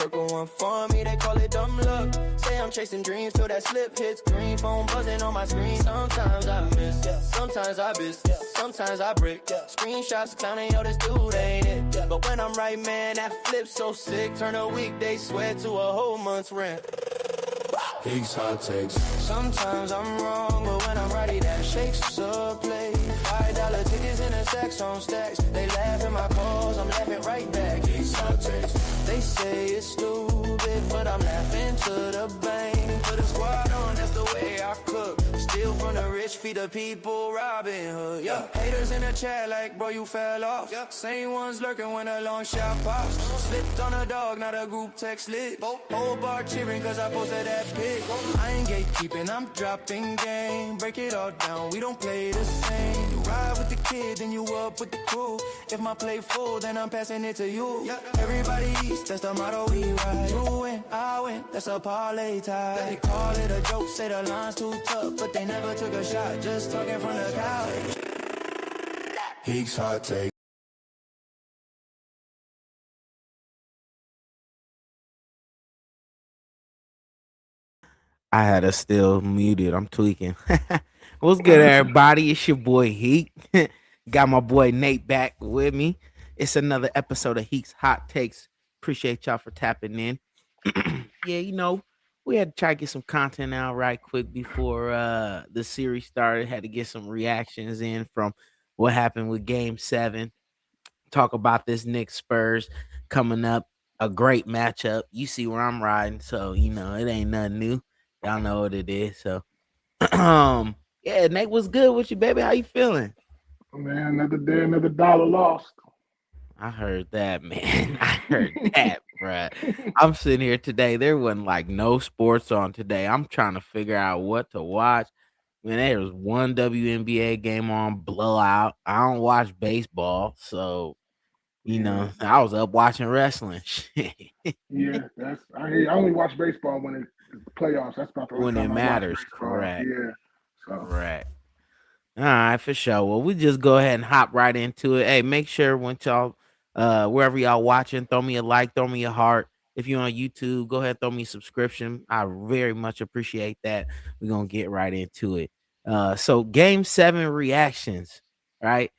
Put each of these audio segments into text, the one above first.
Circle one for me, they call it dumb luck. Say I'm chasing dreams till that slip hits. Green phone buzzing on my screen. Sometimes I miss, sometimes I miss, sometimes I break. Screenshots clowning, yo, this dude ain't it. But when I'm right, man, that flip's so sick. Turn a weekday sweat to a whole month's rent. Heeks Hot Takes. Sometimes I'm wrong, but when I'm right, that shakes up play. $5 tickets in a stacks on stacks. They laugh at my calls, I'm laughing right back. Heeks Hot Takes. They say it's stupid, but I'm laughing to the bank. Put a squad on, that's the way I cook. Steal from the rich, feed the people, Robin Hood. Yeah. Haters in the chat like, bro, you fell off. Same ones lurking when a long shot pops. Slipped on a dog, not a group text lit. Whole bar cheering cause I posted that pic. I ain't gatekeeping, I'm dropping game. Break it all down, we don't play the same. You ride with the kid, then you up with the crew. If my play full, then I'm passing it to you. Everybody eats, that's the motto we ride. You win, I win, that's a parlay tie. They call it a joke, say the line's too tough, but they never took a shot, just talking from the couch. Heeks Hot Takes. I had us still muted. I'm tweaking. What's good, everybody? It's your boy Heek. Got my boy Nate back with me. It's another episode of Heek's Hot Takes. Appreciate y'all for tapping in. Yeah, you know, we had to try to get some content out right quick before the series started. Had to get some reactions in from what happened with Game 7. Talk about this Knicks Spurs coming up. A great matchup. You see where I'm riding, so you know it ain't nothing new. Y'all know what it is. So, yeah, Nate, what's good with you, baby? How you feeling? Man, another day, another dollar lost. I heard that, man. I heard that, bruh. I'm sitting here today. There wasn't like no sports on today. I'm trying to figure out what to watch. Man, there was one WNBA game on, blowout. I don't watch baseball, so you know, I was up watching wrestling. Yeah, I only watch baseball when it's playoffs. That's about the only When it time I watch matters, baseball. correct. Yeah. So. Correct. All right, for sure. Well, we just go ahead and hop right into it. Hey, make sure when y'all wherever y'all watching, throw me a like, throw me a heart. If you're on YouTube, go ahead, throw me a subscription. I very much appreciate that. We're gonna get right into it. So game 7 reactions, right?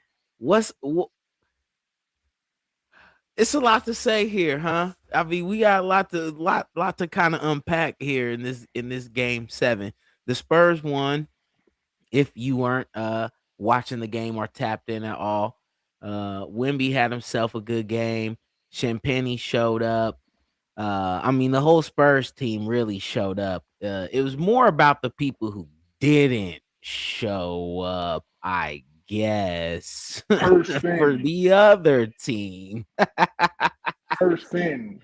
It's a lot to say here, huh? I mean, we got a lot to kind of unpack here in this game 7. The Spurs won. If you weren't watching the game or tapped in at all, Wemby had himself a good game. Champagnie showed up. I mean, the whole Spurs team really showed up. It was more about the people who didn't show up, I guess, for the other team. Person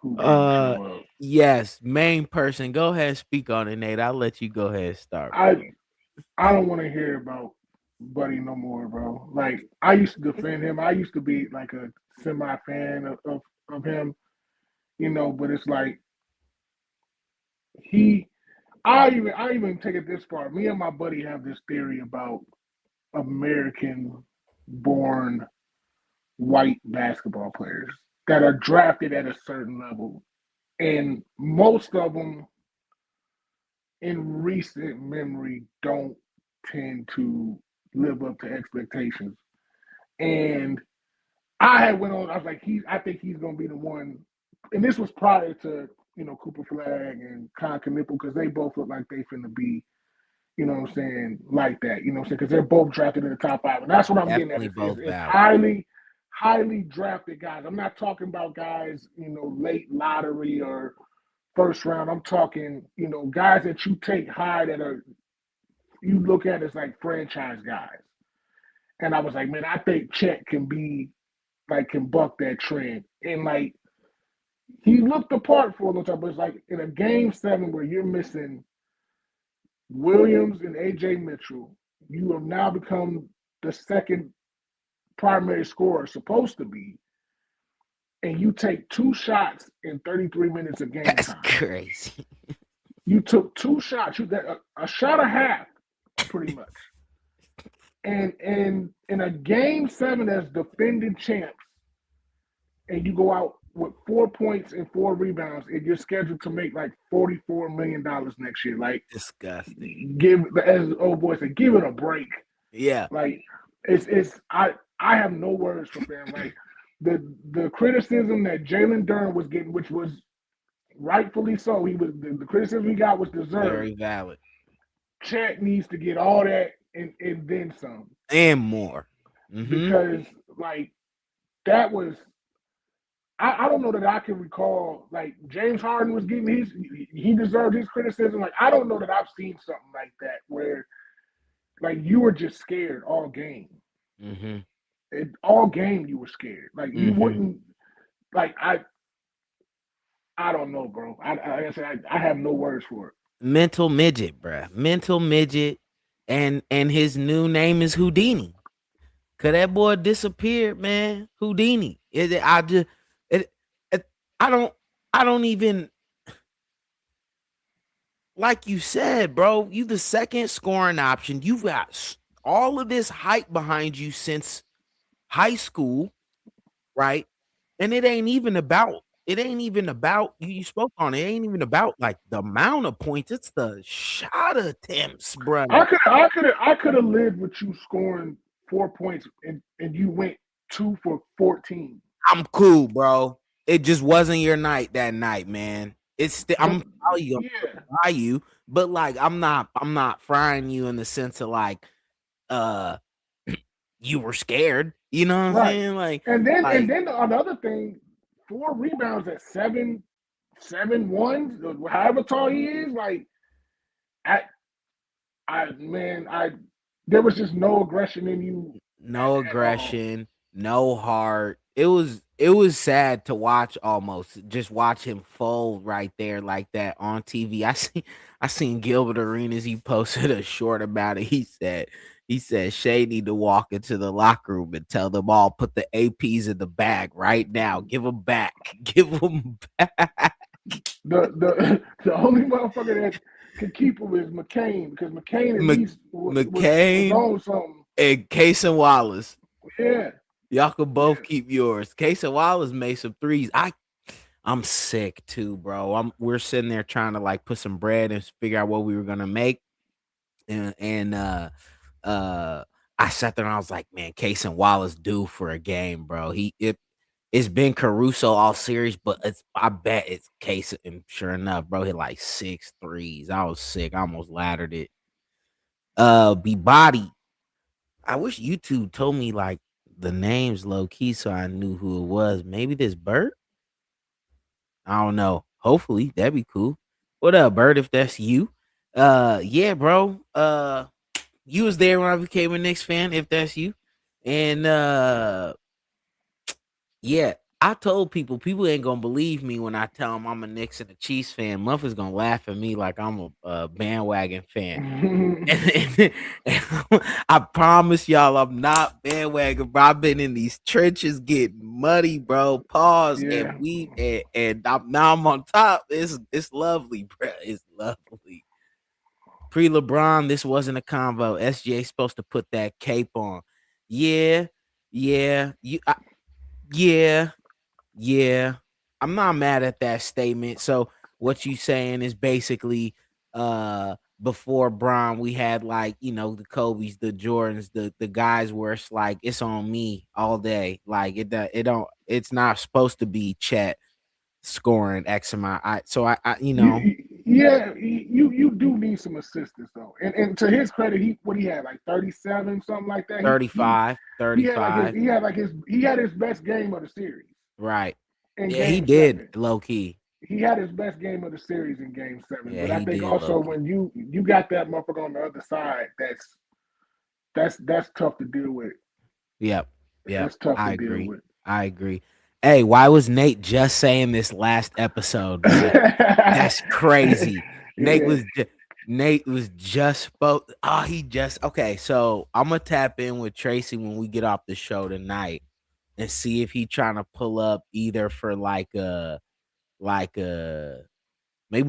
who didn't show up. Yes, main person. Go ahead and speak on it, Nate. I'll let you go ahead and start. I don't want to hear about Buddy no more, bro. Like, I used to defend him. I used to be like a semi-fan of him, you know, but it's like I even take it this far. Me and my buddy have this theory about American-born white basketball players that are drafted at a certain level. And most of them, in recent memory, don't tend to live up to expectations. And I was like, I think he's going to be the one. And this was prior to, you know, Cooper Flag and Con Knipple, because they both look like they finna be, you know what I'm saying, like that. You know what I'm saying? Because they're both drafted in the top 5. And that's what I'm getting at. It's highly drafted guys. I'm not talking about guys, you know, late lottery or first round. I'm talking, you know, guys that you take high you look at as like franchise guys. And I was like, man, I think Chet can buck that trend. And like, he looked apart for a little time, but it's like in a game 7 where you're missing Williams and AJ Mitchell, you have now become the second primary scorer supposed to be, and you take 2 shots in 33 minutes of game time. That's crazy. You took 2 shots, a shot a half, pretty much. And in a game 7 as defending champs, and you go out with 4 points and 4 rebounds, and you're scheduled to make like $44 million next year. Like, Disgusting. give, as the old boy said, give it a break. Yeah. Like, I have no words for fam. Like, the criticism that Jalen Duren was getting, which was rightfully so, the criticism he got was deserved. Very valid. Chet needs to get all that and then some. And more. Because like that was I don't know that I can recall like James Harden was getting he deserved his criticism. Like I don't know that I've seen something like that where like you were just scared all game. All game you were scared. Like you wouldn't like I don't know, bro. I have no words for it. Mental midget, bruh. Mental midget, and his new name is Houdini. Cause that boy disappeared, man. Houdini. I don't even, like you said, bro. You the second scoring option. You've got all of this hype behind you since high school, right? And it ain't even about you spoke on it. It ain't even about like the amount of points. It's the shot attempts, bro. I could have lived with you scoring 4 points and you went 2 for 14. I'm cool, bro. It just wasn't your night that night, man. I'm fry you, but like I'm not frying you in the sense of like you were scared. You know what I'm saying? Like and then another thing, 4 rebounds at 7'1", however tall he is, like there was just no aggression in you. No aggression, no heart. It was sad to watch almost. Just watch him fold right there like that on TV. I seen Gilbert Arenas, he posted a short about it. He said Shea need to walk into the locker room and tell them all, put the APs in the bag right now. Give them back. Give them back. The only motherfucker that can keep him is McCain, because McCain at least was on something. And Cason Wallace. Yeah. Y'all could both keep yours. Cason Wallace made some threes. I'm sick too, bro. We're sitting there trying to like put some bread and figure out what we were gonna make. And I sat there and I was like, man, Cason Wallace due for a game, bro. It's been Caruso all series, but I bet it's Cason. And sure enough, bro, hit like 6 threes. I was sick. I almost laddered it. Be body. I wish YouTube told me like the names low key so I knew who it was. Maybe this Bert? I don't know. Hopefully, that'd be cool. What up, Bert? If that's you. Yeah, bro. You was there when I became a Knicks fan, if that's you. And yeah, I told people ain't gonna believe me when I tell them I'm a Knicks and a Chiefs fan. Muff is gonna laugh at me like I'm a bandwagon fan. and I promise y'all I'm not bandwagon, bro. I've been in these trenches getting muddy, bro. Pause. And now I'm on top. It's lovely, bro. It's lovely. Pre-LeBron, this wasn't a convo. SGA supposed to put that cape on. Yeah. I'm not mad at that statement. So what you saying is basically before Bron, we had like, the Kobe's, the Jordans, the guys where it's like it's on me all day. Like it's not supposed to be Chet scoring X amount. Yeah, you do need some assistance though. And to his credit, he had like 37, something like that. 35. He had his best game of the series. Right. Yeah, he did 7. Low key. He had his best game of the series in Game 7. Yeah, but I think also when you got that motherfucker on the other side, that's tough to deal with. Yep. That's tough to deal with. I agree. Hey, why was Nate just saying this last episode? That's crazy. Nate was just spoke. Okay. So I'm gonna tap in with Tracy when we get off the show tonight and see if he trying to pull up either for maybe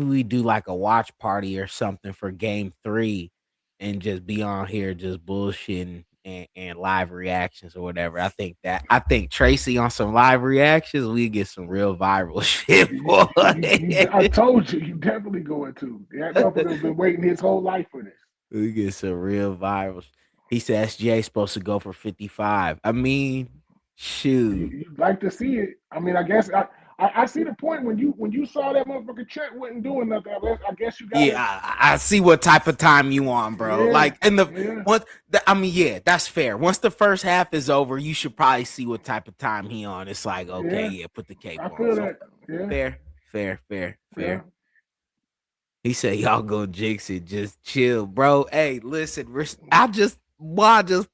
we do like a watch party or something for Game 3 and just be on here just bullshitting and live reactions or whatever. I think Tracy on some live reactions, we get some real viral shit, boy. I told you definitely going to. That motherfucker's been waiting his whole life for this. We get some real virals. He said SGA supposed to go for 55. I mean, shoot. You'd like to see it. I mean, I guess I see the point when you saw that motherfucker Trent wasn't doing nothing. I guess you got. Yeah, I see what type of time you on, bro. Yeah, like, and that's fair. Once the first half is over, you should probably see what type of time he on. It's like, okay, yeah, put the cape on. I feel that. Yeah. Fair. Yeah. He said, y'all go jinx it, just chill, bro. Hey, listen, I just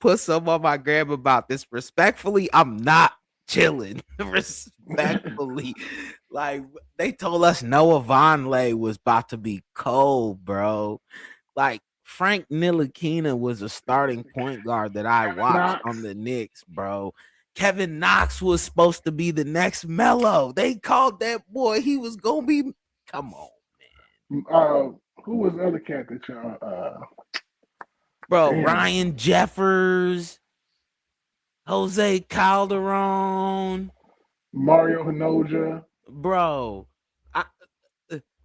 put some on my gram about this. Respectfully, I'm not chilling. Respectfully. Like, they told us Noah Vonleh was about to be cold, bro. Like, Frank Ntilikina was a starting point guard that I watched on the Knicks, bro. Kevin Knox was supposed to be the next Melo. They called that boy. He was going to be. Come on, man. Who was the other cat that y'all? Bro, damn. Ryan Jeffers, Jose Calderon, Mario Hinoja. Bro,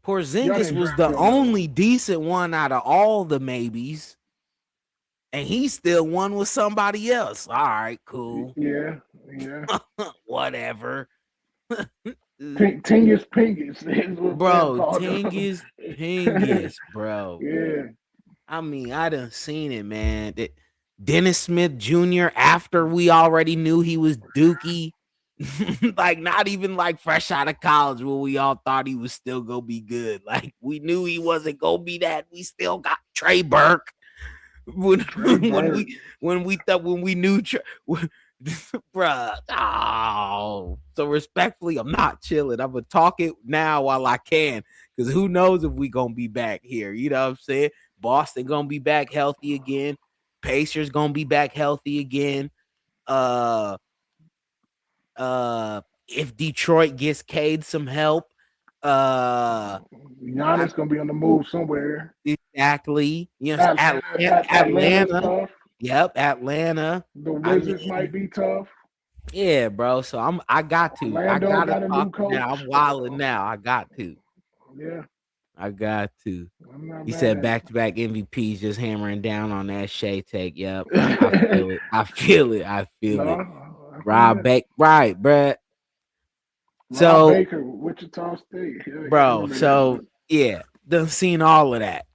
Porzingis was the only decent one out of all the maybes. And he still won with somebody else. All right, cool. Yeah. Whatever. Tingus Pingus. Bro, Tingus Pingus, bro. Yeah. I mean, I done seen it, man. Dennis Smith Jr., after we already knew he was Dookie, like not even like fresh out of college where we all thought he was still gonna be good. Like we knew he wasn't gonna be that. We still got Trey Burke. When we knew bruh. Oh, so respectfully, I'm not chilling. I'm gonna talk it now while I can, because who knows if we gonna be back here. You know what I'm saying? Boston gonna be back healthy again. Pacers gonna be back healthy again. If Detroit gets Cade some help, Giannis gonna be on the move somewhere. Exactly. You know, Atlanta. Yep, Atlanta. The Wizards might be tough. Yeah, bro. So I got to. Orlando I gotta got a talk new coach. now. I'm wilding now. I got to. Yeah. I got to. He said back-to-back MVPs just hammering down on that Shea take. Yep. I feel it. Rob Baker. Right, bruh. Rob Baker, Wichita State. Bro, so yeah, done seen all of that.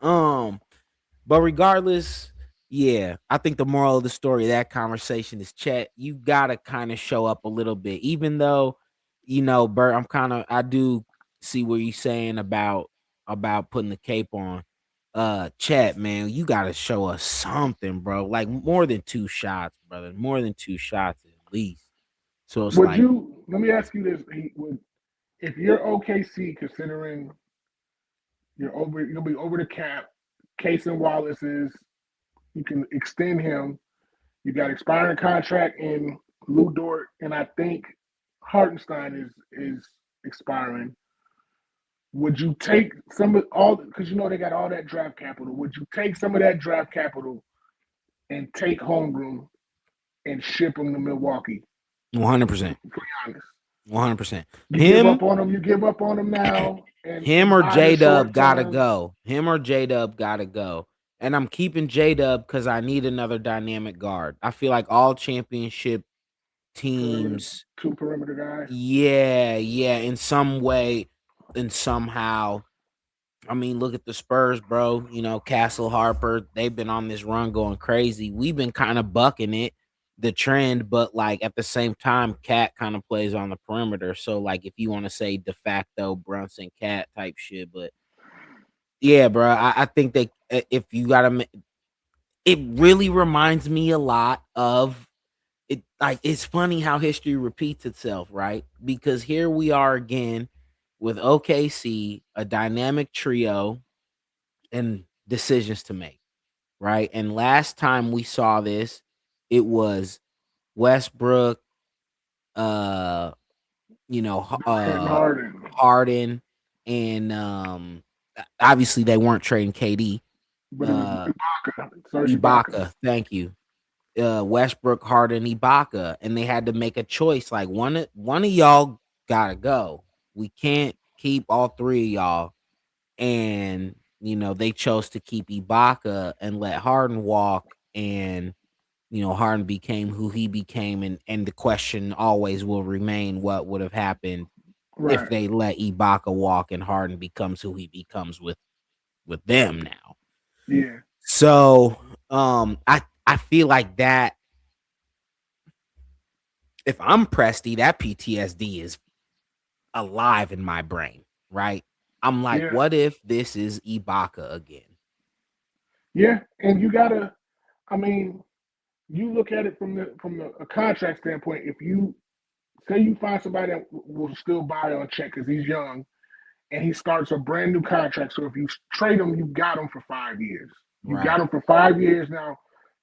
But regardless, yeah, I think the moral of the story of that conversation is, Chet, you gotta kind of show up a little bit, even though, you know, Bert, I do see what you're saying about putting the cape on. Chet, man, you gotta show us something, bro. Like more than 2 shots, brother. More than 2 shots at least. So it's let me ask you this: if you're OKC, considering you'll be over the cap, Cason Wallace is, you can extend him. You got expiring contract in Lou Dort, and I think Hartenstein is expiring. Would you take some of all, because you know they got all that draft capital? Would you take some of that draft capital and take Holmgren and ship him to Milwaukee? 100%. 100%. You give up on him now. And him or J-Dub gotta go. And I'm keeping J-Dub because I need another dynamic guard. I feel like all championship teams, 2 perimeter guys. Yeah, in some way and somehow. I mean, look at the Spurs, bro. You know, Castle Harper, they've been on this run going crazy. We've been kind of bucking it, the trend, but like at the same time, Cat kind of plays on the perimeter. So like if you want to say de facto Brunson Cat type shit, but yeah, bro, I think that if you gotta, it really reminds me a lot of it. Like it's funny how history repeats itself, right? Because here we are again with OKC, a dynamic trio, and decisions to make, right? And last time we saw this, it was Westbrook, Harden, and obviously they weren't trading KD. But Ibaka, thank you. Westbrook, Harden, Ibaka, and they had to make a choice. Like one of y'all gotta go. We can't keep all three of y'all. And they chose to keep Ibaka and let Harden walk. And Harden became who he became, and the question always will remain: what would have happened if Right. they let Ibaka walk and Harden becomes who he becomes with them now? Yeah. So, I feel like that. If I'm Presti, that PTSD is alive in my brain, right? I'm like, Yeah. what if this is Ibaka again? Yeah. And you gotta, I mean, you look at it from a contract standpoint. If you say you find somebody that will still buy on check because he's young and he starts a brand new contract. So if you trade him, you got him for 5 years. You got Right, him for 5 years now.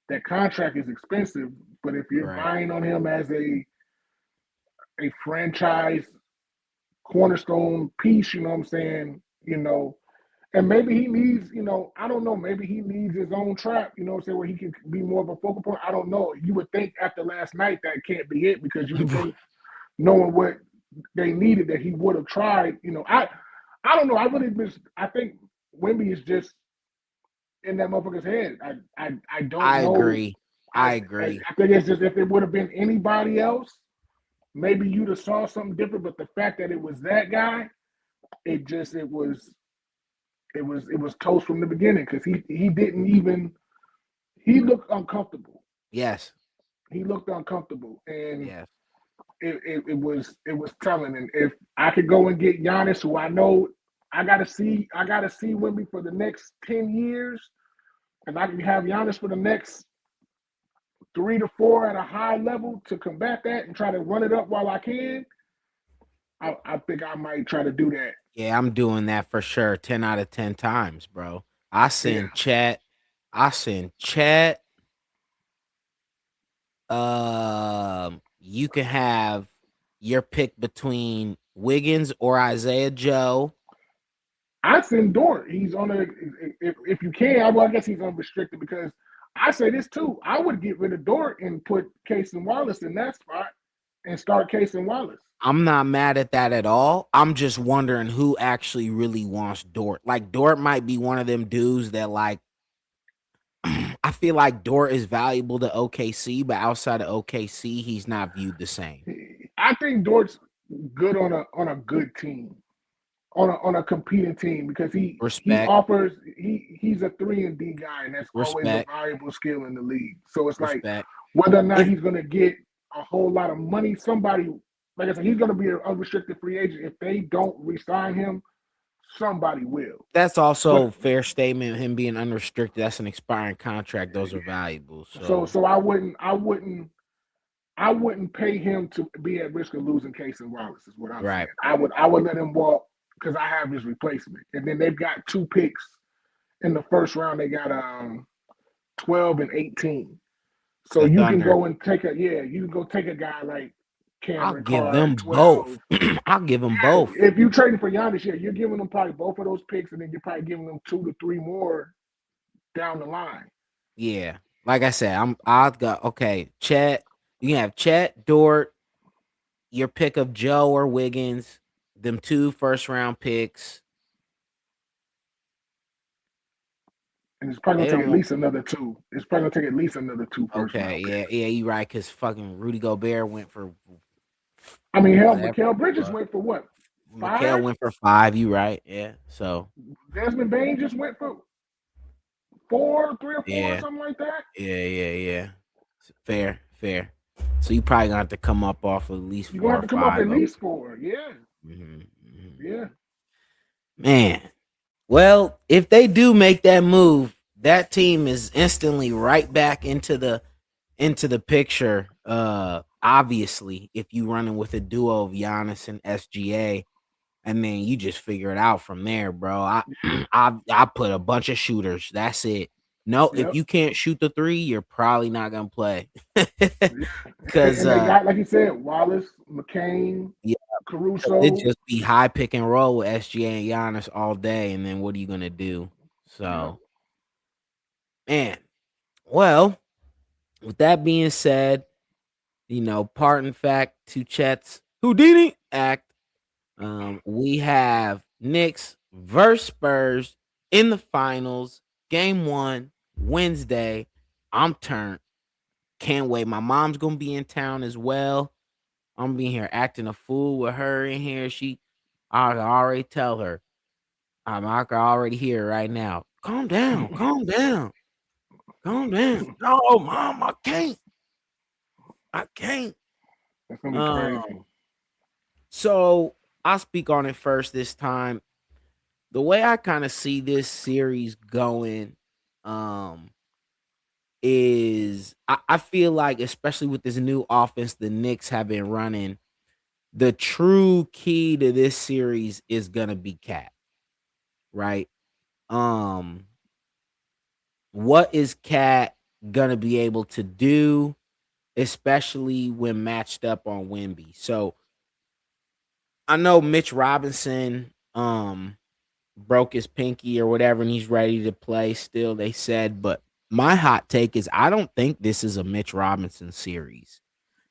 That contract is expensive, but if you're right. buying on him as a franchise cornerstone piece, you know what I'm saying? And maybe he needs, I don't know, maybe he needs his own trap, you know what I'm saying, where he can be more of a focal point. I don't know. You would think after last night that can't be it, because you would think, knowing what they needed, that he would have tried. I don't know. I think Wemby is just in that motherfucker's head. I don't I know. agree. I I agree. I think it's just, if it would have been anybody else, maybe you'd have saw something different. But the fact that it was that guy, it was toast from the beginning, because he didn't even, he looked uncomfortable. Yes. He looked uncomfortable, and Yes. it was telling. And if I could go and get Giannis, who I know I gotta see Wemby for the next 10 years, and I can have Giannis for the next 3 to 4 at a high level to combat that and try to run it up while I can, I think I might try to do that. Yeah, I'm doing that for sure. 10 out of 10 times, bro. I Yeah. send chat. I send chat. You can have your pick between Wiggins or Isaiah Joe. I send Dort. He's on a, if you can, I guess he's unrestricted, because I say this too. I would get rid of Dort and put Case and Wallace in that spot and start Case and Wallace. I'm not mad at that at all. I'm just wondering who actually really wants Dort. Like, Dort might be one of them dudes that, like, I feel like Dort is valuable to OKC, but outside of OKC, he's not viewed the same. I think Dort's good on a good team, on a competing team, because he Respect. offers, he's a 3-and-D guy, and that's always a Respect. valuable skill in the league. So it's like, Respect. whether or not If he's going to get a whole lot of money, somebody, like I said, he's going to be an unrestricted free agent. If they don't re-sign him, somebody will. that's also a But fair statement, him being unrestricted, that's an expiring contract. Those are valuable. so I wouldn't pay him to be at risk of losing Case and Wallace, is what I'm Right. saying. I would let him walk, because I have his replacement. And then they've got 2 picks in the first round. They got 12 and 18. So The you can Thunder. go and take a guy like I'll Cameron give Carr them at 12. both. I'll give them Yeah, both. if you're trading for Giannis, yeah, you're giving them probably both of those picks, and then you're probably giving them 2 to 3 more down the line. Yeah. Like I said, I'll go, okay, Chet. You can have Chet, Dort, your pick of Joe or Wiggins, them 2 first-round picks. And it's probably They gonna take at don't. least another 2. It's probably gonna take at least another 2 first Okay, round yeah, picks. you're right, because fucking Rudy Gobert went for I mean, hell, whatever Mikal the Bridges fuck. went for what? Mikal 5? went for 5, you right. Yeah. So Desmond Bain just went for 4, 3 or 4, yeah. something like that. Yeah. Fair. So you probably gonna have to come up off at least You're 4 gonna or have to come up 5 at of them. least 4. Yeah. Yeah. Man. Well, if they do make that move, that team is instantly right back into the picture. Obviously, if you running with a duo of Giannis and SGA, and then you just figure it out from there, bro. I put a bunch of shooters. That's it. No, if Yep. you can't shoot the 3, you're probably not gonna play. And they got, like you said, Wallace, McCain, Yeah, Caruso. it'd just be high pick and roll with SGA and Giannis all day, and then what are you gonna do? So, man, well, With that being said, parting fact to Chet's Houdini act. We have Knicks versus Spurs in the finals, game 1, Wednesday. I'm turned. Can't wait. My mom's gonna be in town as well. I'm being here acting a fool with her in here. I can already tell her. I can already hear her right now. Calm down, calm down, calm down. No, mom, I can't. I can't. That's gonna be crazy. So I'll speak on it first this time. The way I kind of see this series going, um, is I feel like, especially with this new offense the Knicks have been running, the true key to this series is gonna be Cat, right? Um, what is Cat gonna be able to do, especially when matched up on Wemby? So I know Mitch Robinson broke his pinky or whatever, and he's ready to play still, they said. But my hot take is I don't think this is a Mitch Robinson series.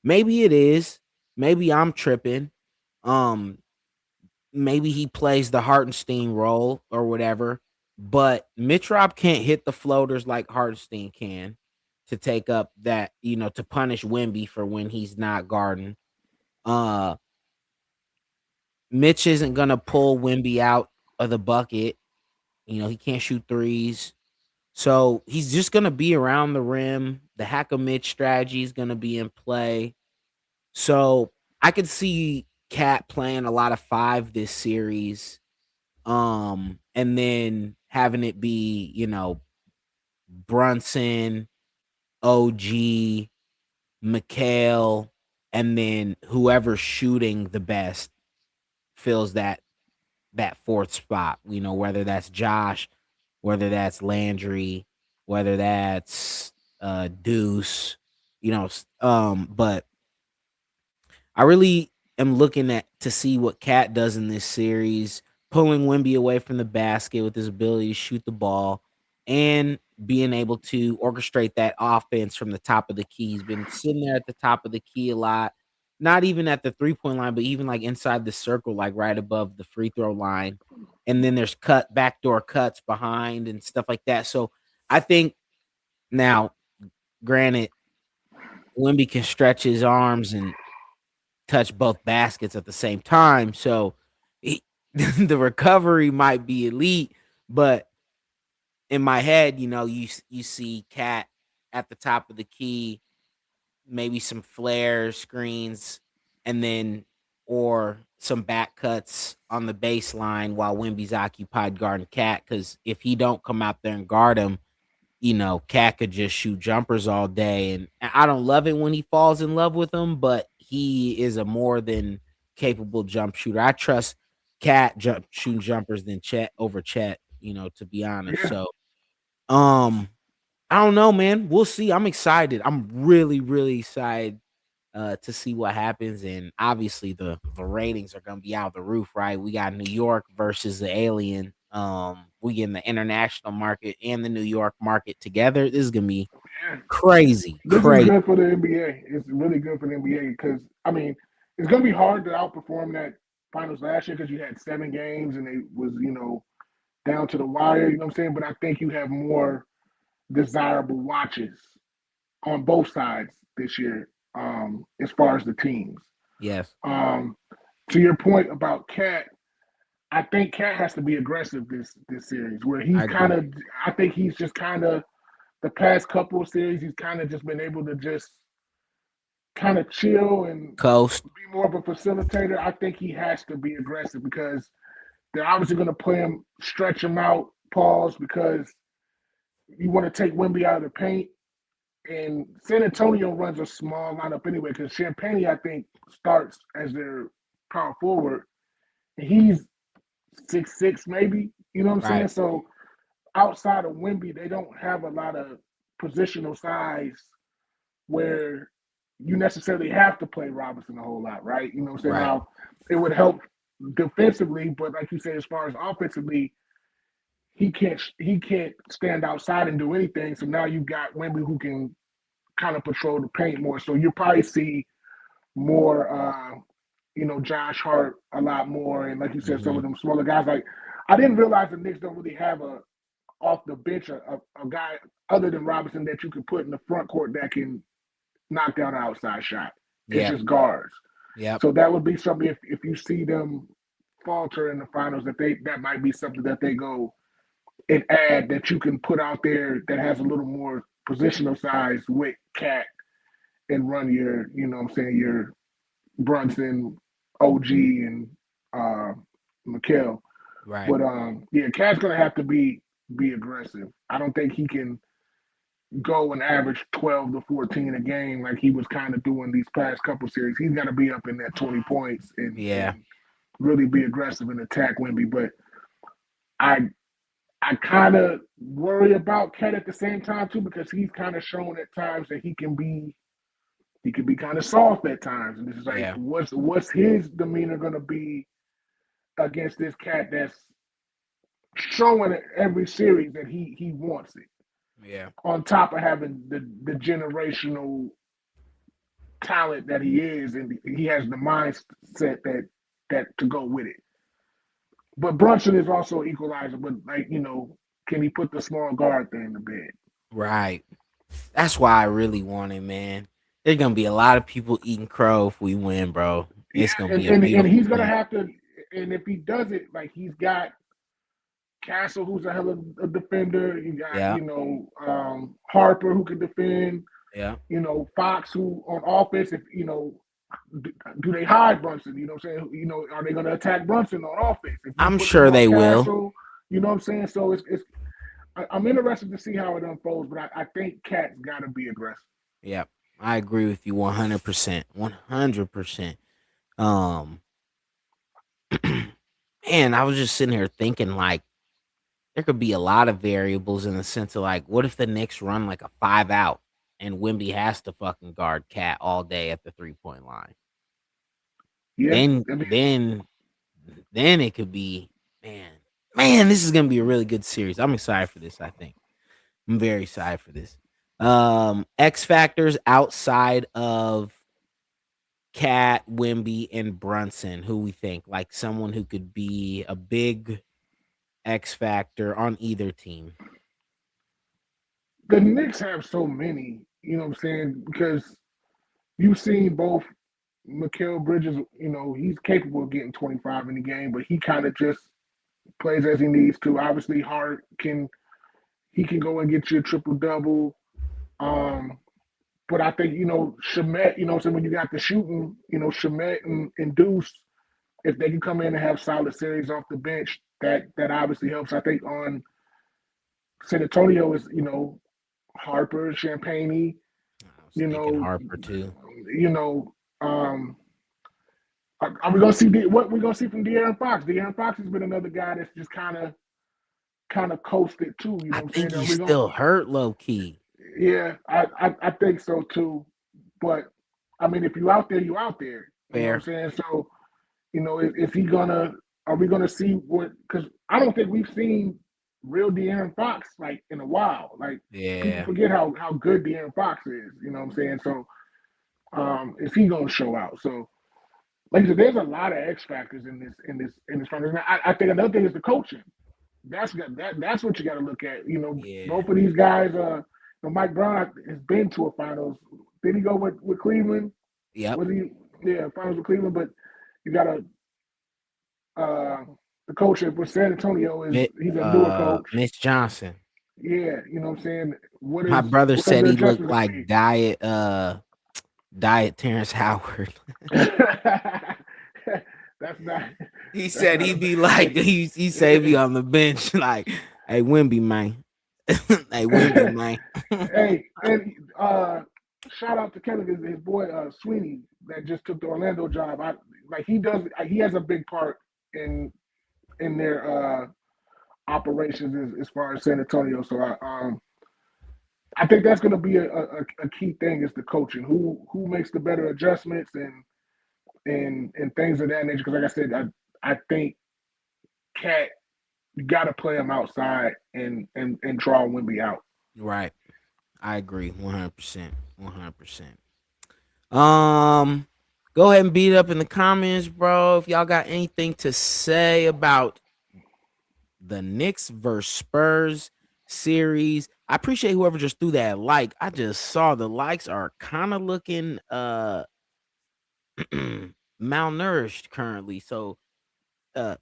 Maybe it is. Maybe I'm tripping. Um, Maybe he plays the Hartenstein role or whatever. But Mitch Rob can't hit the floaters like Hartenstein can to take up that, to punish Wemby for when he's not guarding. Uh Mitch isn't gonna pull Wemby out of the bucket. He can't shoot threes. So he's just gonna be around the rim. The hack a Mitch strategy is gonna be in play. So I could see Cat playing a lot of 5 this series. And then having it be, Brunson, OG, Mikhail, and then whoever's shooting the best fills that 4th spot, whether that's Josh, whether that's Landry, whether that's Deuce, but I really am looking at to see what Cat does in this series, pulling Wemby away from the basket with his ability to shoot the ball and being able to orchestrate that offense from the top of the key. He's been sitting there at the top of the key a lot, not even at the 3-point line, but even like inside the circle, like right above the free throw line. And then there's backdoor cuts behind and stuff like that. So I think now, granted, Wemby can stretch his arms and touch both baskets at the same time. So the recovery might be elite, but in my head, you see Cat at the top of the key, maybe some flare screens, and then or some back cuts on the baseline while Wemby's occupied guarding Cat. Because if he don't come out there and guard him, Cat could just shoot jumpers all day. And I don't love it when he falls in love with him, but he is a more than capable jump shooter. I trust Cat shooting jumpers than Chet over Chet, to be honest. Yeah. So I don't know, man. We'll see. I'm excited. I'm really, really excited to see what happens. And obviously the ratings are gonna be out the roof, right? We got New York versus the Alien. We get in the international market and the New York market together. This is gonna be crazy. This crazy. is good for the NBA. It's really good for the NBA because it's gonna be hard to outperform that finals last year because you had 7 games and it was down to the wire. You know what I'm saying? But I think you have more desirable watches on both sides this year, as far as the teams. Yes. To your point about Cat, I think Cat has to be aggressive this series. Where he's I think he's just kind of the past couple of series, he's kind of just been able to just kind of chill and coast, be more of a facilitator. I think he has to be aggressive because they're obviously going to play him, stretch him out, pause, because you want to take Wemby out of the paint. And San Antonio runs a small lineup anyway because Champagne, I think, starts as their power forward. And he's 6'6", maybe. You know what I'm saying? So outside of Wemby, they don't have a lot of positional size where you necessarily have to play Robinson a whole lot, right? You know what I'm saying? Right. Now, it would help defensively, but like you said, as far as offensively, he can't stand outside and do anything. So now you've got Wemby who can kind of patrol the paint more. So you probably see more, Josh Hart a lot more, and like you said, some Mm-hmm. of them smaller guys. Like I didn't realize the Knicks don't really have a off the bench a guy other than Robinson that you could put in the front court that can knock down an outside shot. It's Yep. just guards. Yep. So that would be something if you see them falter in the finals that might be something that they go and add that you can put out there that has a little more positional size with Cat and run your Brunson, OG, and Mikal. Right. But Cat's gonna have to be aggressive. I don't think he can go and average 12 to 14 a game like he was kind of doing these past couple series. He's got to be up in that 20 points and really be aggressive and attack Wemby. But I kind of worry about Cat at the same time too because he's kind of shown at times that he can be kind of soft at times. And this is like, what's his demeanor going to be against this Cat that's showing every series that he wants it. Yeah. On top of having the generational talent that he is, and he has the mindset that to go with it. But Brunson is also an equalizer, but can he put the small guard thing to bed? Right. That's why I really want it, man. There's gonna be a lot of people eating crow if we win, bro. It's gonna be and he's gonna have to, and if he does it, like he's got Castle, who's a hell of a defender. You got, Harper, who can defend. Yeah. Fox, who on offense, if do they hide Brunson? You know what I'm saying? Are they going to attack Brunson on offense? I'm sure they will. You know what I'm saying? So I'm interested to see how it unfolds, but I think Cat's got to be aggressive. Yeah, I agree with you 100%. 100%. Man, I was just sitting here thinking like there could be a lot of variables in the sense of like, what if the Knicks run like a 5-out and Wemby has to fucking guard Cat all day at the 3-point line? Yeah, then it could be, man, this is gonna be a really good series. I'm excited for this. I think I'm very excited for this. X factors outside of Cat, Wemby, and Brunson, who we think like someone who could be a big X factor on either team. The Knicks have so many, you know what I'm saying? Because you've seen both Mikal Bridges, he's capable of getting 25 in the game, but he kind of just plays as he needs to. Obviously, Hart can go and get you a triple-double. But I think, Shamet, so when you got the shooting, Shamet and Deuce, if they can come in and have solid series off the bench, that obviously helps. I think on San Antonio is, Harper, Champagnie, Harper too. Are we gonna see what we're gonna see from De'Aaron Fox? De'Aaron Fox has been another guy that's just kind of coasted too. You know, I think he's still hurt low key. Yeah, I think so too. But I mean, if you out there, you out there. You know what I'm saying? So, is he gonna? Are we gonna see what? Because I don't think we've seen real De'Aaron Fox like in a while. Like, people forget how good De'Aaron Fox is. You know what I'm saying? So, is he gonna show out? So, like I said, there's a lot of X factors in this finals. I think another thing is the coaching. That's what you got to look at. Both of these guys. Mike Brown has been to a finals. Did he go with Cleveland? Yeah. Finals with Cleveland. But you got the coach for San Antonio he's a newer coach. Mitch Johnson. Yeah, you know what I'm saying? My brother said he looked like diet Terrence Howard. That's not. He said he'd be like he said be on the bench like, hey Wemby man. Hey Wemby man. Hey, and shout out to Kevin, his boy Sweeney that just took the Orlando job. He has a big part in their operations as far as San Antonio. So I think that's going to be a key thing is the coaching. Who makes the better adjustments and things of that nature. Because like I said, I think Cat, you got to play him outside and draw Wemby out. Right. I agree 100%. 100%. Go ahead and beat it up in the comments, bro. If y'all got anything to say about the Knicks versus Spurs series. I appreciate whoever just threw that like. I just saw the likes are kind of looking malnourished currently. So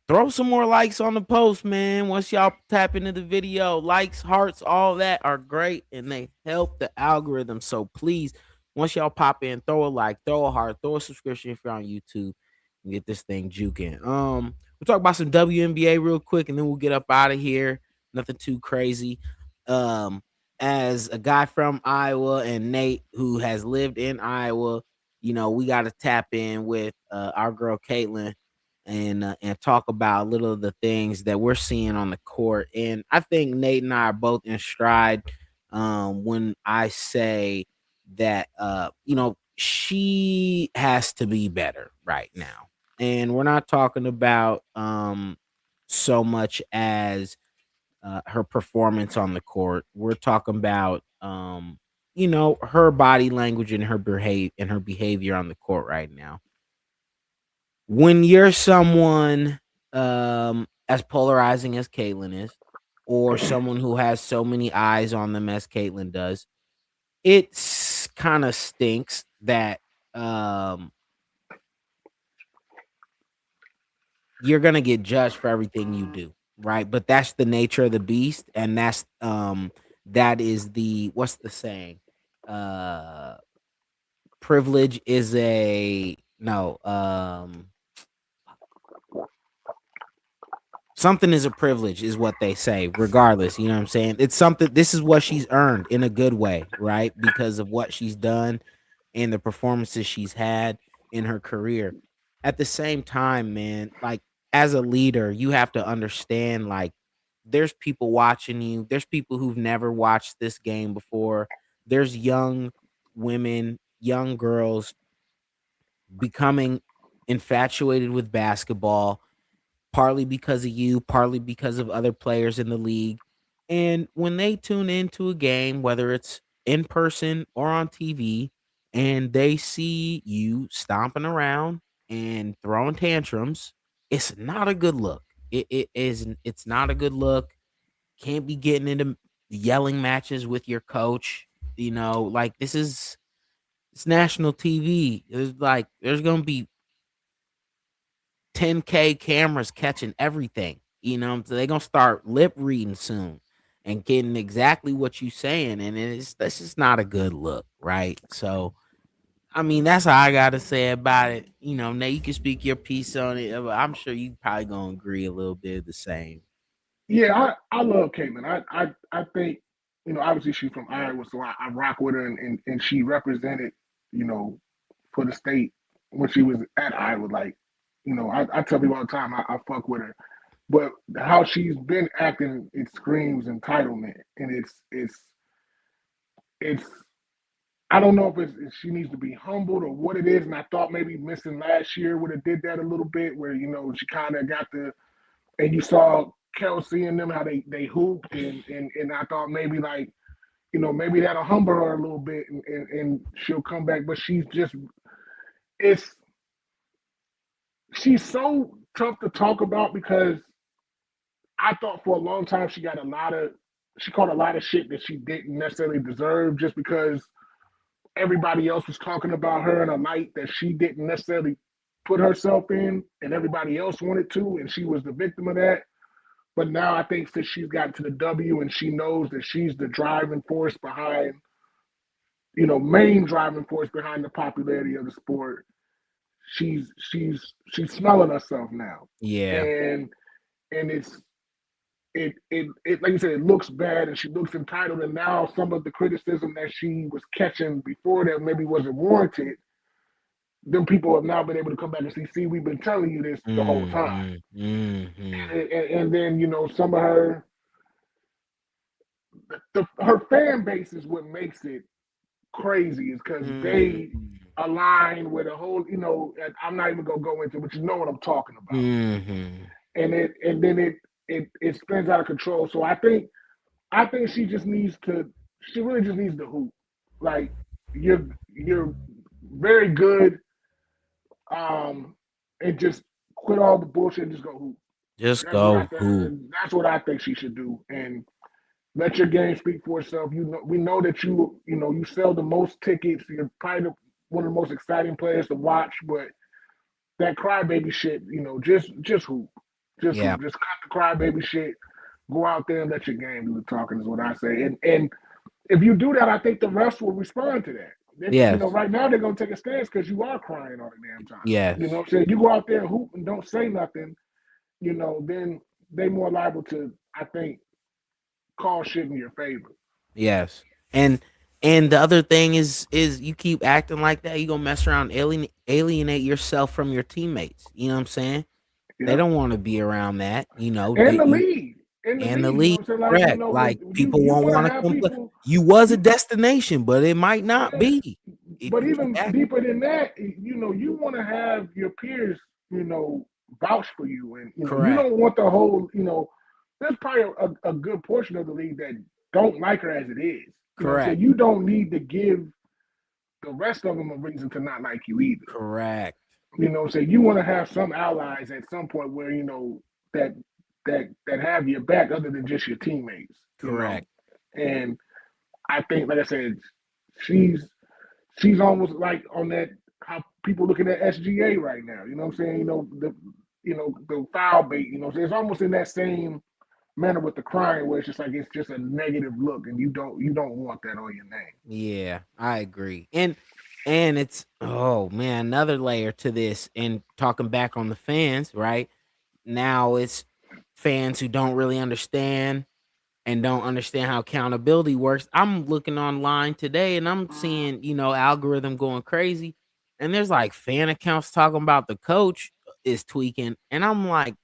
throw some more likes on the post, man. Once y'all tap into the video, likes, hearts, all that are great and they help the algorithm. So please, once y'all pop in, throw a like, throw a heart, throw a subscription if you're on YouTube and get this thing juking. We'll talk about some WNBA real quick and then we'll get up out of here. Nothing too crazy. Um, as a guy from Iowa and Nate who has lived in Iowa, you know, we got to tap in with our girl Caitlin and talk about a little of the things that we're seeing on the court. And I think Nate and I are both in stride when I say that you know, she has to be better right now. And we're not talking about so much as her performance on the court. We're talking about you know, her body language and her behavior on the court right now. When you're someone as polarizing as Caitlyn is, or someone who has so many eyes on them as Caitlyn does, it's kind of stinks that you're gonna get judged for everything you do, right? But that's the nature of the beast, and that is the what's the saying? Uh Privilege is a no, something is a privilege is what they say regardless, you know what I'm saying? It's something, this is what she's earned in a good way, right? Because of what she's done and the performances she's had in her career. At the same time, man, like as a leader, you have to understand like there's people watching you. There's people who've never watched this game before. There's young women, young girls becoming infatuated with basketball partly because of you, partly because of other players in the league. And when they tune into a game, whether it's in person or on TV, and they see you stomping around and throwing tantrums, it's not a good look. It's not a good look. Can't be getting into yelling matches with your coach. You know, like it's national TV. There's gonna be 10K cameras catching everything. You know, so they're gonna start lip reading soon and getting exactly what you saying, and that's just not a good look, right? So, I mean, that's how I gotta say about it. You know, now you can speak your piece on it. But I'm sure you probably gonna agree a little bit the same. Yeah, I love Caitlin. I think, you know, obviously she's from Iowa, so I rock with her, and she represented, you know, for the state when she was at Iowa. Like, you know, I tell people all the time I fuck with her, but how she's been acting, it screams entitlement, and it's I don't know if she needs to be humbled or what it is. And I thought maybe missing last year would have did that a little bit, where you know she kind of got the, and you saw Kelsey and them how they hooped, and I thought maybe like, you know, maybe that'll humble her a little bit, and she'll come back. But it's she's so tough to talk about because I thought for a long time she caught a lot of shit that she didn't necessarily deserve just because everybody else was talking about her in a light that she didn't necessarily put herself in, and everybody else wanted to, and she was the victim of that. But now I think since she's gotten to the W and she knows that she's the driving force behind, you know, main driving force behind the popularity of the sport, she's smelling herself now, Yeah. and it like you said, it looks bad and she looks entitled. And now some of the criticism that she was catching before that maybe wasn't warranted, them people have now been able to come back and see, we've been telling you this the whole time. And then, you know, some of her fan base is what makes it crazy, is because they align with a whole, you know, I'm not even gonna go into, but you know what I'm talking about. And then it spins out of control. So I think she just needs to She really just needs to hoop. Like you're very good, and just quit all the bullshit and just go hoop. Just That's what I go think. hoop. That's what I think she should do, and let your game speak for itself. We know that you sell the most tickets. You're probably one of the most exciting players to watch, but that crybaby shit, just hoop, just Yeah. hoop, just cut the crybaby shit. Go out there and let your game do the talking. Is what I say. And if you do that, I think the refs will respond to that. Yes. Right now they're gonna take a stance because you are crying all the damn time. Yes. You know what I'm saying? You go out there and hoop and don't say nothing, then they more liable to, I think, call shit in your favor. Yes. And the other thing is you keep acting like that, you gonna mess around, alienate yourself from your teammates. You know what I'm saying? They Yeah. don't want to be around that. And the league. And the You know league, what I'm saying? Like, correct? Like people you won't want want to to have come play. people, You was a destination, but it might not yeah. be. If But you keep even acting, deeper than that, you want to have your peers, vouch for you. And, you correct, don't want the whole, there's probably a good portion of the league that don't like her as it is. You know what I'm saying? correct, You don't need to give the rest of them a reason to not like you either. correct. You know what I'm saying? You want to have some allies at some point where, that that have your back other than just your teammates. Correct. And I think, like I said, she's almost like on that, how people looking at SGA right now. You know what I'm saying? The foul bait. It's almost in that same manner with the crying, where it's just like it's just a negative look, and you don't want that on your name. Yeah, I agree. And it's, oh man, another layer to this. And talking back on the fans, right? Now it's fans who don't really understand and don't understand how accountability works. I'm looking online today and I'm seeing, algorithm going crazy. And there's like fan accounts talking about the coach is tweaking. And I'm like,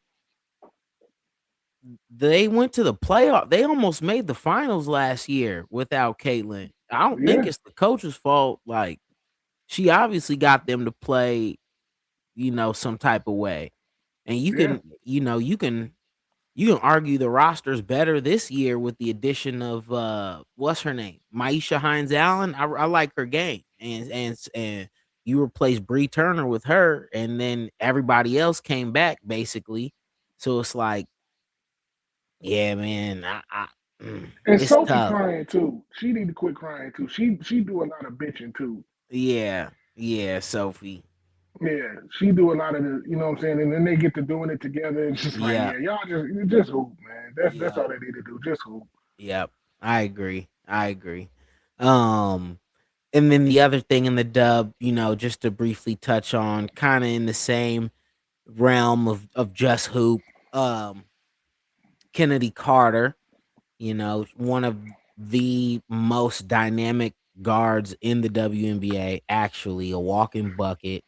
they went to the playoff. They almost made the finals last year without Caitlin. I don't think Yeah, it's the coach's fault. Like, she obviously got them to play, some type of way. And you yeah, can, you can argue the roster's better this year with the addition of what's her name, Maisha Hines Allen. I like her game, and you replace Bree Turner with her, and then everybody else came back basically. So it's like, yeah, man, and it's Sophie tough. crying too. She need to quit crying too. She do a lot of bitching too. Yeah, Sophie. Yeah, she do a lot of the, you know what I'm saying, and then they get to doing it together. It's just like, Yeah, yeah, y'all just hoop, man. That's yeah, all they need to do, just hoop. yep. I agree. I agree. Um, And then the other thing in the dub, just to briefly touch on, kind of in the same realm of just hoop, um, Kennedy Carter, one of the most dynamic guards in the WNBA, actually a walking bucket.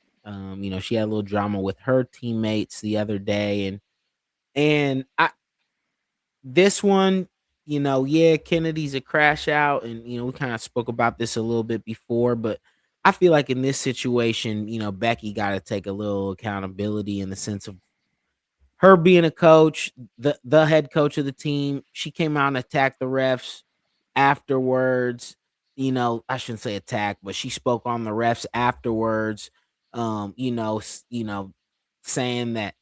She had a little drama with her teammates the other day, and I this one, yeah, Kennedy's a crash out, and we kind of spoke about this a little bit before, but I feel like in this situation, Becky got to take a little accountability in the sense of her being a coach, the head coach of the team. She came out and attacked the refs afterwards. I shouldn't say attack, but she spoke on the refs afterwards. Saying that,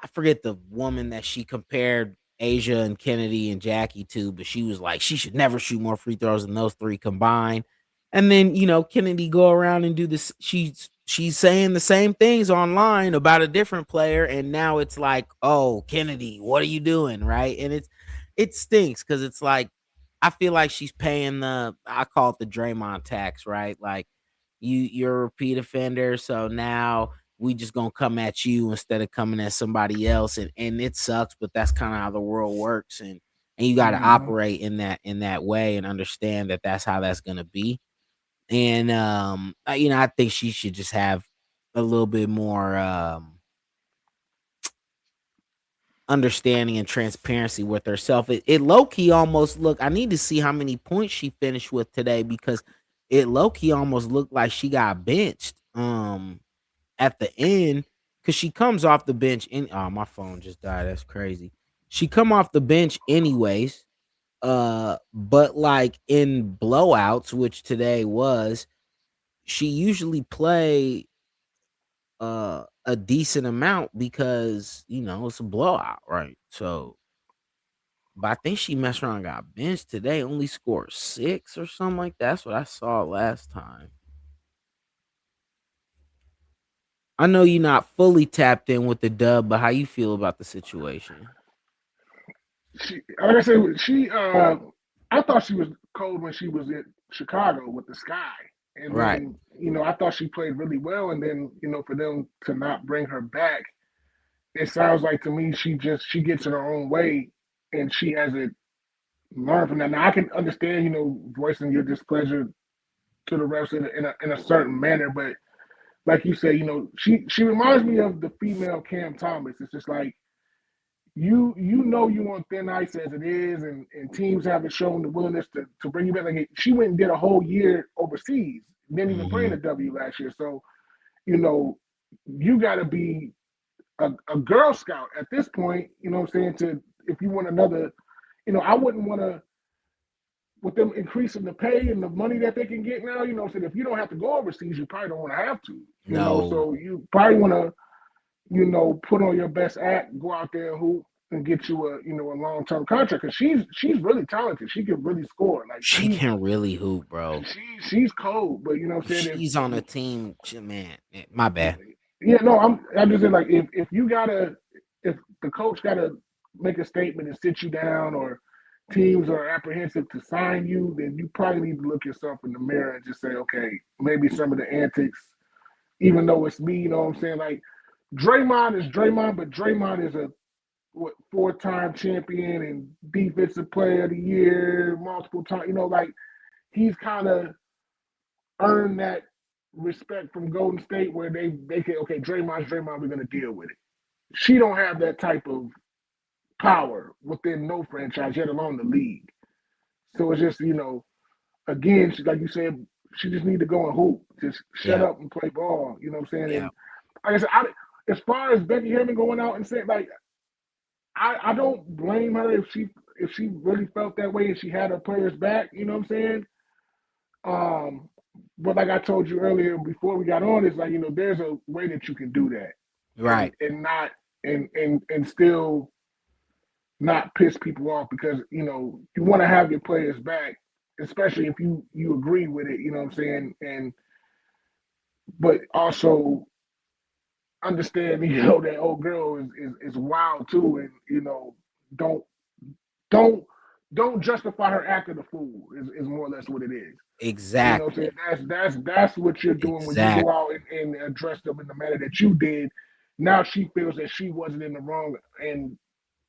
I forget the woman that she compared Asia and Kennedy and Jackie to, but she was like, she should never shoot more free throws than those three combined. And then, Kennedy go around and do this. She's saying the same things online about a different player, and now it's like, oh, Kennedy, what are you doing? Right. And it stinks because it's like, I feel like she's paying I call it the Draymond tax, right? Like, you're a repeat offender, so now we just gonna come at you instead of coming at somebody else, and it sucks, but that's kind of how the world works, and you got to Mm-hmm. operate in that way and understand that that's how that's gonna be. And I think she should just have a little bit more understanding and transparency with herself. It low key almost look. I need to see how many points she finished with today, because it low key almost looked like she got benched. At the end, because she comes off the bench in, oh, my phone just died. That's crazy. She come off the bench anyways. But like in blowouts, which today was, she usually play a decent amount because it's a blowout, right? So, but I think she messed around and got benched today. Only scored 6 or something like that. That's what I saw last time. I know you're not fully tapped in with the dub, but how you feel about the situation? Like I said, I thought she was cold when she was in Chicago with the Sky, and Right. then I thought she played really well, and then for them to not bring her back, it sounds like to me she gets in her own way, and she hasn't learned from that. Now I can understand voicing your displeasure to the refs in a certain manner, but like you said, she reminds me of the female Cam Thomas. It's just like you on thin ice as it is, and teams haven't shown the willingness to bring you back. Like she went and did a whole year overseas, didn't even play in the W last year. So you got to be a Girl Scout at this point. You know what I'm saying? To if you want another, I wouldn't want to. With them increasing the pay and the money that they can get now, so if you don't have to go overseas, you probably don't want to have to. So you probably want to, put on your best act, go out there and hoop, and get you a long-term contract. Because she's really talented. She can really score. Like she can really hoop, bro. She's cold, but what I'm saying, she's on a team, man. My bad. Yeah, no, I'm just saying, like if the coach gotta make a statement and sit you down, or teams are apprehensive to sign you, then you probably need to look yourself in the mirror and just say, okay, maybe some of the antics, even though it's me, you know what I'm saying? Like Draymond is Draymond, but Draymond is a 4-time champion and defensive player of the year, multiple times, like he's kind of earned that respect from Golden State where they can, okay, Draymond's Draymond, we're going to deal with it. She don't have that type of power within no franchise, yet alone the league. So it's just, again, like you said, she just need to go and hoop. Just shut up and play ball. You know what I'm saying? Yeah. And like I said, as far as Becky Hammon going out and saying, like, I don't blame her if she really felt that way and she had her players back. You know what I'm saying? But like I told you earlier before we got on, it's like, there's a way that you can do that, right? And not and still not piss people off, because you want to have your players back, especially if you agree with it, you know what I'm saying, but also understand that old girl is wild too, and don't justify her acting a fool is more or less what it is. Exactly. You know what I'm saying? That's what you're doing when you go out and address them in the manner that you did. Now she feels that she wasn't in the wrong, and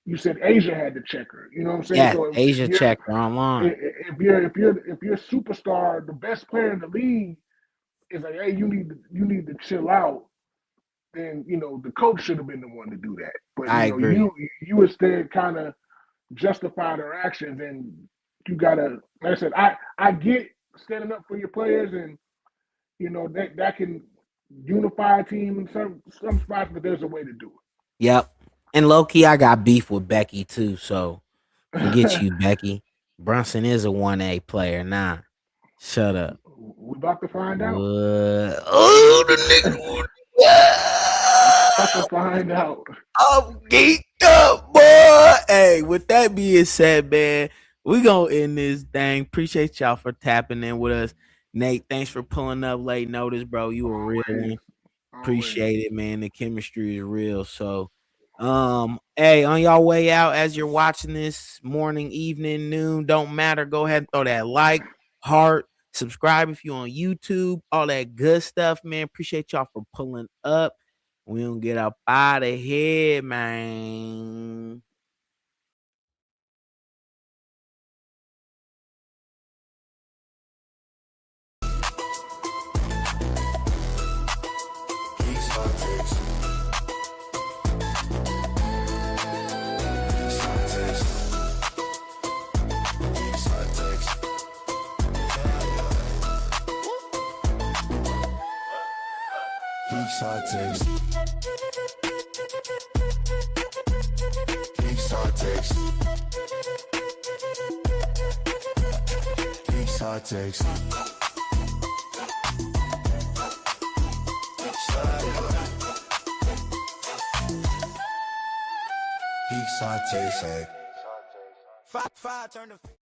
you said Asia had to check her. You know what I'm saying? Yeah, so Asia checked her online. If you're a superstar, the best player in the league is like, hey, you need to chill out. Then the coach should have been the one to do that. But I agree. You instead kind of justified her actions, and you gotta. Like I said, I get standing up for your players, and that can unify a team in some spots, but there's a way to do it. Yep. And low key, I got beef with Becky too. So forget you, Becky. Brunson is a 1A player. Nah, shut up. We about to find out. Oh, the nigga. About to find out. I'm geeked up, boy. Hey, with that being said, man, we gonna end this thing. Appreciate y'all for tapping in with us. Nate, thanks for pulling up late notice, bro. You were real one. Appreciate it, man. The chemistry is real. So hey, on y'all way out as you're watching this, morning, evening, noon, don't matter, go ahead and throw that like, heart, subscribe if you're on YouTube, all that good stuff, man. Appreciate y'all for pulling up. We don't get up out of here, man. Geeks Hot Takes. Geeks Hot Takes. hot takes. He's hot takes. Five, turn the